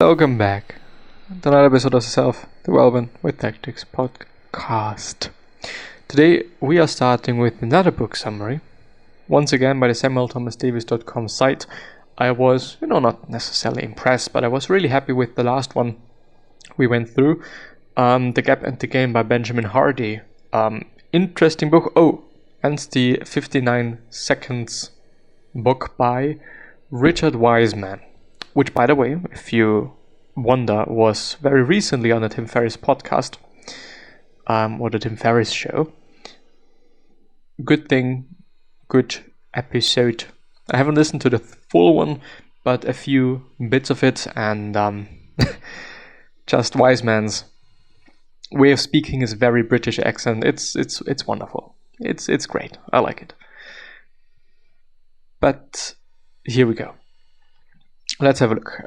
Welcome back to another episode of the Self Development with Tactics podcast. Today we are starting with another book summary, once again by the SamuelThomasDavis.com site. I was, not necessarily impressed, but I was really happy with the last one we went through. The Gap and the Game by Benjamin Hardy. Interesting book. Oh, and the 59 Seconds book by Richard Wiseman. Which, by the way, if you wonder, was very recently on the Tim Ferriss podcast, or the Tim Ferriss show. Good thing, good episode. I haven't listened to the full one, but a few bits of it, and just Wiseman's way of speaking is very British accent. It's wonderful. It's great. I like it. But here we go. Let's have a look.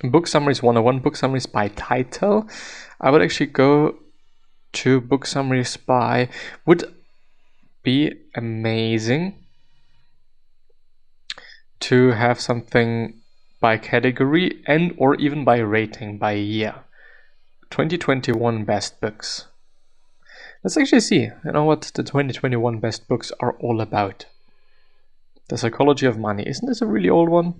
Book summaries 101, book summaries by title. I would actually go to book summaries by, would be amazing to have something by category and or even by rating, by year. 2021 best books. Let's actually see, what the 2021 best books are all about. The Psychology of Money. Isn't this a really old one?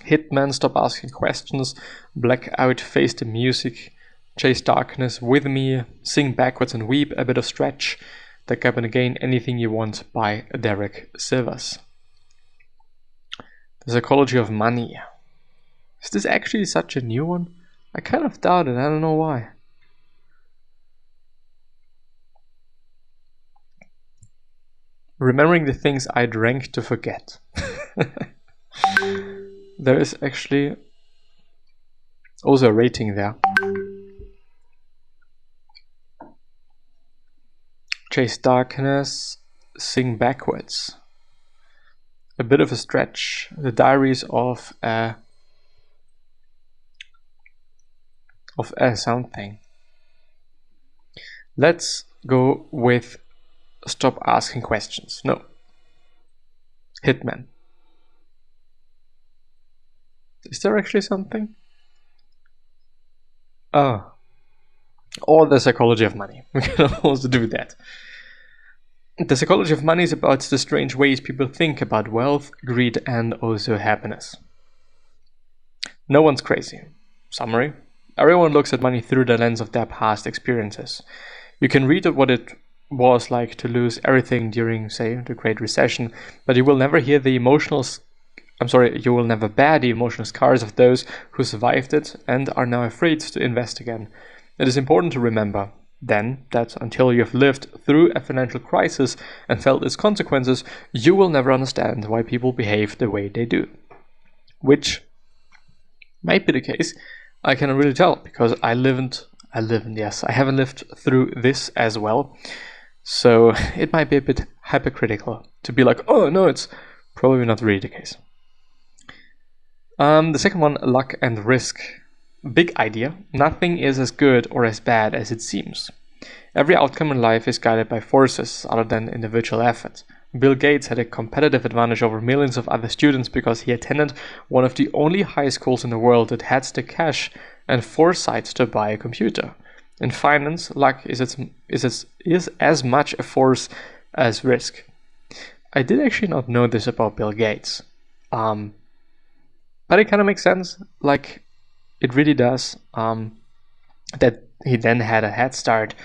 Hitman, Stop Asking Questions, Blackout, Face the Music, Chase Darkness, With Me, Sing Backwards and Weep, A Bit of Stretch, The Gap and Again, Anything You Want by Derek Sivers. The Psychology of Money. Is this actually such a new one? I kind of doubt it, I don't know why. Remembering the Things I Drank to Forget. There is actually also a rating there. Chase Darkness, Sing Backwards. A Bit of a Stretch. The Diaries of a something. Let's go with Stop Asking Questions. No. Hitman. Is there actually something? Oh. Or The Psychology of Money. We can also do that. The Psychology of Money is about the strange ways people think about wealth, greed, and also happiness. No one's crazy. Summary. Everyone looks at money through the lens of their past experiences. You can read what it was like to lose everything during, say, the Great Recession, but you will never bear the emotional scars of those who survived it and are now afraid to invest again. It is important to remember, then, that until you have lived through a financial crisis and felt its consequences, you will never understand why people behave the way they do. Which might be the case. I cannot really tell, because I haven't lived through this as well. So it might be a bit hypocritical to be like, oh no, it's probably not really the case. The second one, Luck and Risk. Big idea. Nothing is as good or as bad as it seems. Every outcome in life is guided by forces other than individual effort. Bill Gates had a competitive advantage over millions of other students because he attended one of the only high schools in the world that had the cash and foresight to buy a computer. In finance, luck is as much a force as risk. I did actually not know this about Bill Gates. But it kind of makes sense, like it really does, that he then had a head start.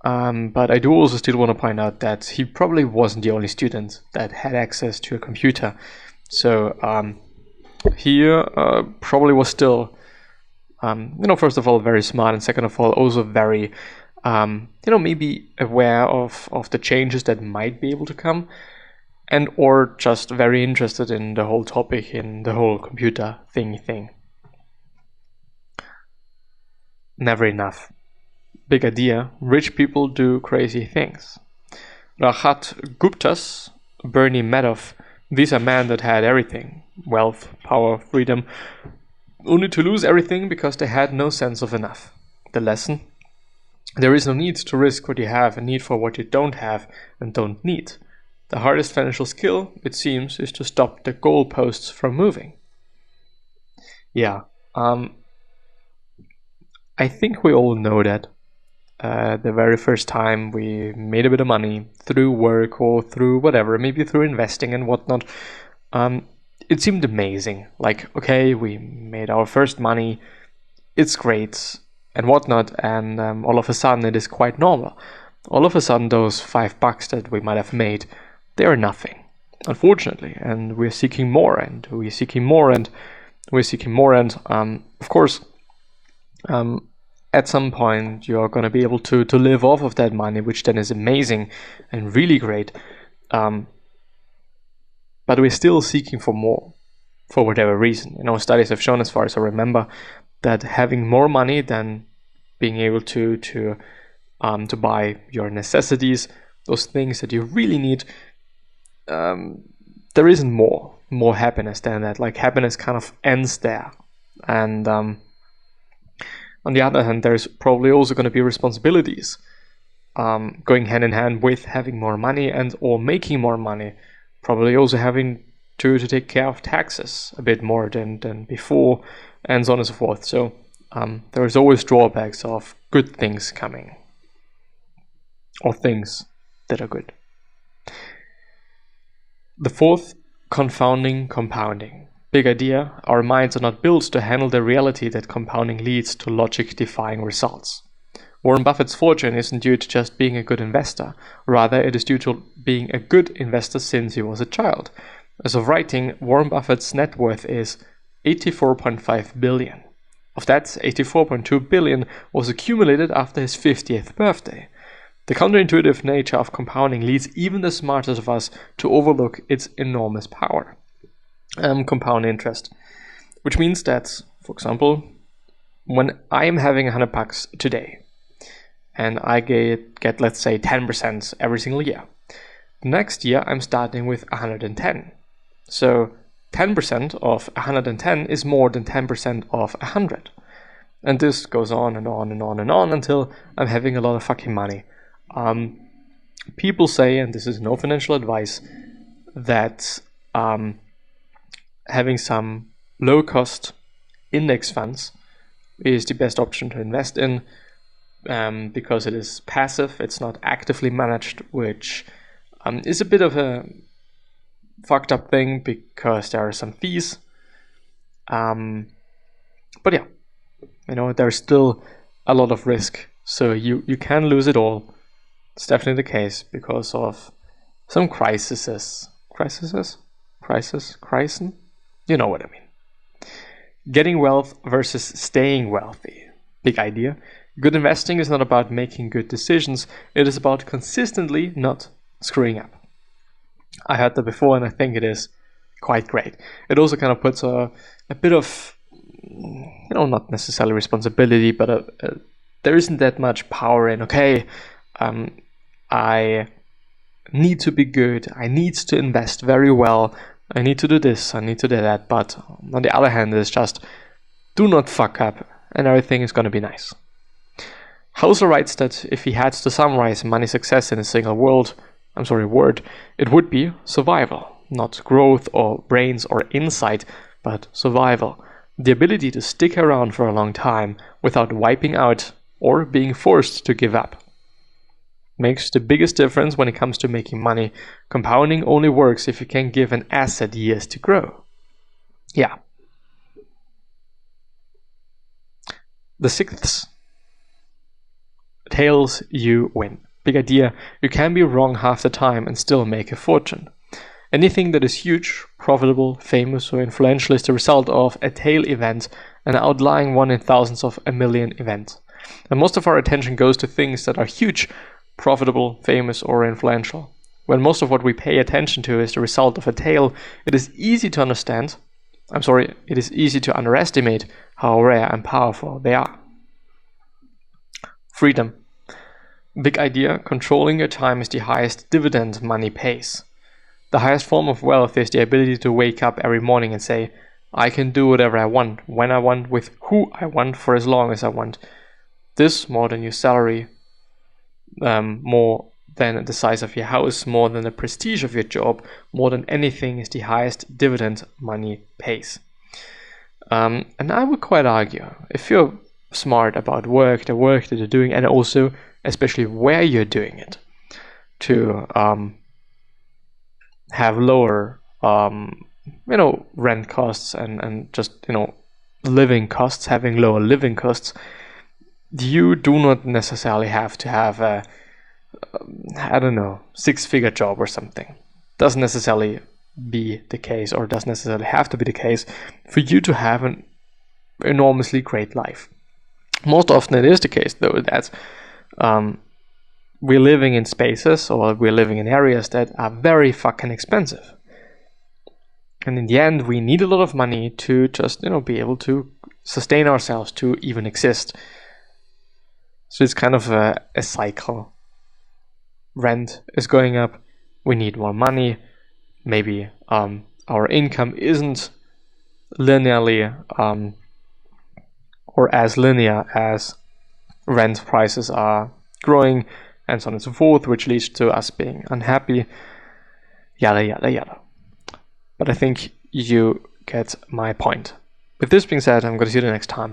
But I do also still want to point out that he probably wasn't the only student that had access to a computer. So he probably was still, first of all, very smart, and second of all, also very, maybe aware of the changes that might be able to come. And or just very interested in the whole topic, in the whole computer thing. Never enough. Big idea. Rich people do crazy things. Rajat Gupta's, Bernie Madoff. These are men that had everything. Wealth, power, freedom. Only to lose everything because they had no sense of enough. The lesson? There is no need to risk what you have, a need for what you don't have and don't need. The hardest financial skill, it seems, is to stop the goalposts from moving. Yeah, I think we all know that the very first time we made a bit of money through work or through whatever, maybe through investing and whatnot, it seemed amazing. Like, okay, we made our first money, it's great and whatnot, and all of a sudden it is quite normal. All of a sudden those $5 that we might have made, they are nothing, unfortunately, and we're seeking more, and we're seeking more, and we're seeking more, and of course, at some point you're going to be able to live off of that money, which then is amazing and really great, but we're still seeking for more for whatever reason. Studies have shown, as far as I remember, that having more money than being able to buy your necessities, those things that you really need, there isn't more happiness than that. Like, happiness kind of ends there. And on the other hand, there's probably also going to be responsibilities going hand in hand with having more money and or making more money. Probably also having to take care of taxes a bit more than before, and so on and so forth. So there's always drawbacks of good things coming, or things that are good. The fourth, confounding compounding. Big idea: our minds are not built to handle the reality that compounding leads to logic-defying results. Warren Buffett's fortune isn't due to just being a good investor. Rather, it is due to being a good investor since he was a child. As of writing, Warren Buffett's net worth is $84.5 billion. Of that, $84.2 billion was accumulated after his 50th birthday. The counterintuitive nature of compounding leads even the smartest of us to overlook its enormous power. Compound interest, which means that, for example, when I am having $100 today, and I get let's say 10% every single year, next year I'm starting with 110. So 10% of 110 is more than 10% of 100. And this goes on and on and on and on until I'm having a lot of fucking money. People say, and this is no financial advice, that having some low-cost index funds is the best option to invest in, because it is passive, it's not actively managed, which is a bit of a fucked up thing because there are some fees. But yeah, there's still a lot of risk, so you can lose it all. It's definitely the case because of some crises. You know what I mean. Getting wealth versus staying wealthy. Big idea. Good investing is not about making good decisions. It is about consistently not screwing up. I heard that before, and I think it is quite great. It also kind of puts a bit of, not necessarily responsibility, but there isn't that much power in, okay, I need to be good, I need to invest very well, I need to do this, I need to do that, but on the other hand, it's just, do not fuck up, and everything is going to be nice. Housel writes that if he had to summarize money success in a single word, it would be survival. Not growth or brains or insight, but survival. The ability to stick around for a long time without wiping out or being forced to give up. Makes the biggest difference when it comes to making money. Compounding only works if you can give an asset years to grow. Yeah. The sixth. Tails, you win. Big idea: you can be wrong half the time and still make a fortune. Anything that is huge, profitable, famous, or influential is the result of a tail event, an outlying one in thousands of a million event. And most of our attention goes to things that are huge, profitable, famous, or influential. When most of what we pay attention to is the result of a tail, it is easy to underestimate how rare and powerful they are. Freedom. Big idea: controlling your time is the highest dividend money pays. The highest form of wealth is the ability to wake up every morning and say, I can do whatever I want, when I want, with who I want, for as long as I want. This, more than your salary, more than the size of your house, more than the prestige of your job, more than anything, is the highest dividend money pays. And I would quite argue, if you're smart about the work that you're doing, and also especially where you're doing it, to have lower rent costs and just living costs, having lower living costs, you do not necessarily have to have a six-figure job or something. Doesn't necessarily be the case, or doesn't necessarily have to be the case for you to have an enormously great life. Most often it is the case, though, that we're living in spaces, or we're living in areas that are very fucking expensive. And in the end, we need a lot of money to just, be able to sustain ourselves, to even exist. So it's kind of a cycle. Rent is going up, we need more money, maybe our income isn't linearly or as linear as rent prices are growing, and so on and so forth, which leads to us being unhappy, yada yada yada. But I think you get my point. With this being said, I'm going to see you the next time.